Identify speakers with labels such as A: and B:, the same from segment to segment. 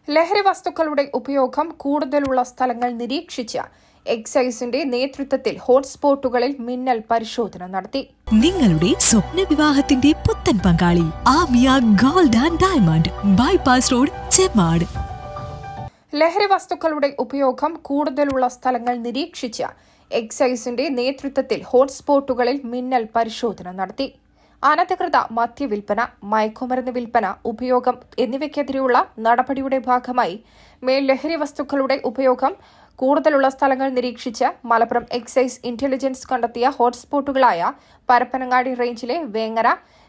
A: ലഹരി വസ്തുക്കളുടെ ഉപയോഗം കൂടുതലുള്ള സ്ഥലങ്ങൾ നിരീക്ഷിച്ച എക്സൈസിന്റെ നേതൃത്വത്തിൽ ഹോട്ട്സ്പോട്ടുകളിൽ മിന്നൽ പരിശോധന നടത്തി.
B: നിങ്ങളുടെ സ്വപ്ന വിവാഹത്തിന്റെ പുത്തൻ പങ്കാളി Amiya gold and diamond bypass road, Chemmad.
A: ലഹരി വസ്തുക്കളുടെ ഉപയോഗം കൂടുതലുള്ള സ്ഥലങ്ങൾ നിരീക്ഷിച്ച എക്സൈസിന്റെ നേതൃത്വത്തിൽ ഹോട്ട്സ്പോട്ടുകളിൽ മിന്നൽ പരിശോധന നടത്തി. അനധികൃത മദ്യവിൽപ്പന, മയക്കുമരുന്ന് വിൽപ്പന, ഉപയോഗം എന്നിവയ്ക്കെതിരെയുള്ള നടപടിയുടെ ഭാഗമായി ലഹരി വസ്തുക്കളുടെ ഉപയോഗം കൂടുതലുള്ള സ്ഥലങ്ങൾ നിരീക്ഷിച്ച് മലപ്പുറം എക്സൈസ് ഇന്റലിജൻസ് കണ്ടെത്തിയ ഹോട്ട്സ്പോട്ടുകളായ പരപ്പനങ്ങാടി റേഞ്ചിലെ വേങ്ങര,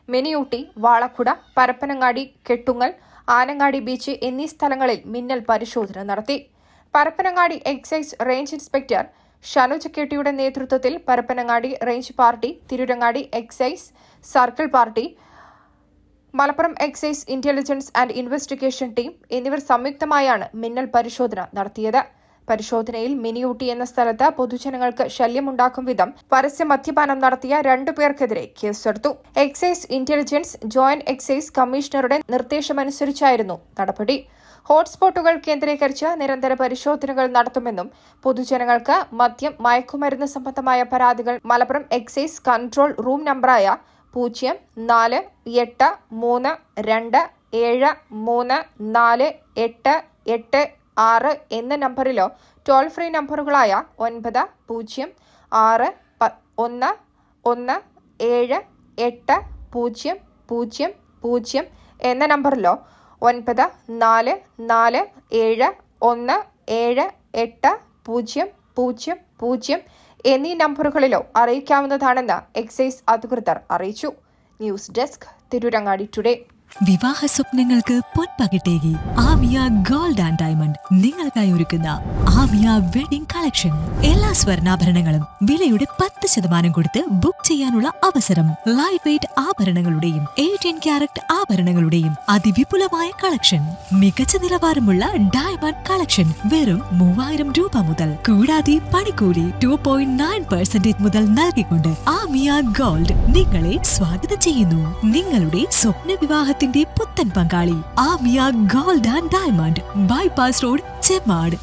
A: മിനിയൂട്ടി, വാളക്കുട, പരപ്പനങ്ങാടി, കെട്ടുങ്ങൽ, ആനങ്ങാടി ബീച്ച് എന്നീ സ്ഥലങ്ങളിൽ മിന്നൽ പരിശോധന നടത്തി. പരപ്പനങ്ങാടി എക്സൈസ് റേഞ്ച് ഇൻസ്പെക്ടർ ഷനുജ് കെട്ടിയുടെ നേതൃത്വത്തിൽ Parappanangadi range party, Tirurangadi excise circle party, Malappuram excise intelligence and investigation team എന്നിവർ സംയുക്തമായാണ് മിന്നൽ പരിശോധന നടത്തിയത്. പരിശോധനയിൽ മിനിയൂട്ടി എന്ന സ്ഥലത്ത് പൊതുജനങ്ങൾക്ക് ശല്യമുണ്ടാക്കും വിധം പരസ്യ മദ്യപാനം നടത്തിയ 2 പേർക്കെതിരെ കേസെടുത്തു. എക്സൈസ് ഇന്റലിജൻസ് ജോയിന്റ് എക്സൈസ് കമ്മീഷണറുടെ നിർദ്ദേശമനുസരിച്ചായിരുന്നു നടപടി. ഹോട്ട്സ്പോട്ടുകൾ കേന്ദ്രീകരിച്ച് നിരന്തര പരിശോധനകൾ നടത്തുമെന്നും പൊതുജനങ്ങൾക്ക് മദ്യം, മയക്കുമരുന്ന് സംബന്ധമായ പരാതികൾ മലപ്പുറം എക്സൈസ് കൺട്രോൾ റൂം നമ്പറായ 0482734886 എന്ന നമ്പറിലോ ടോൾ ഫ്രീ നമ്പറുകളായ 9061178000 എന്ന നമ്പറിലോ 9441178000 എന്നീ നമ്പറുകളിലോ അറിയിക്കാവുന്നതാണെന്ന് എക്സൈസ് അധികൃതർ അറിയിച്ചു. News desk, Tirurangadi today.
B: വിവാഹ സ്വപ്നങ്ങൾക്ക് പൊൻപകിട്ടേകി ആമിയ ഗോൾഡ് ആൻഡ് ഡയമണ്ട് നിങ്ങൾക്കായി ഒരുക്കുന്ന ആമിയ വെഡിംഗ് കളക്ഷൻ. എല്ലാ സ്വർണ്ണാഭരണങ്ങളും വിലയുടെ 10% കൊടുത്ത് ബുക്ക് ചെയ്യാനുള്ള അവസരം. ലൈറ്റ് വെയ്റ്റ് ആഭരണങ്ങളുടെയും 18 ക്യാരറ്റ് ആഭരണങ്ങളുടെയും അതിവിപുലമായ കളക്ഷൻ. മികച്ച നിലവാരമുള്ള ഡയമണ്ട് കളക്ഷൻ വെറും 3000 രൂപ മുതൽ. കൂടാതെ പണിക്കൂലി 2.9% മുതൽ നൽകിക്കൊണ്ട് ആമിയ ഗോൾഡ് നിങ്ങളെ സ്വാഗതം ചെയ്യുന്നു. നിങ്ങളുടെ സ്വപ്ന വിവാഹത്തിന്റെ പുത്തൻ പങ്കാളി Amiya gold and diamond bypass road, Chemmad.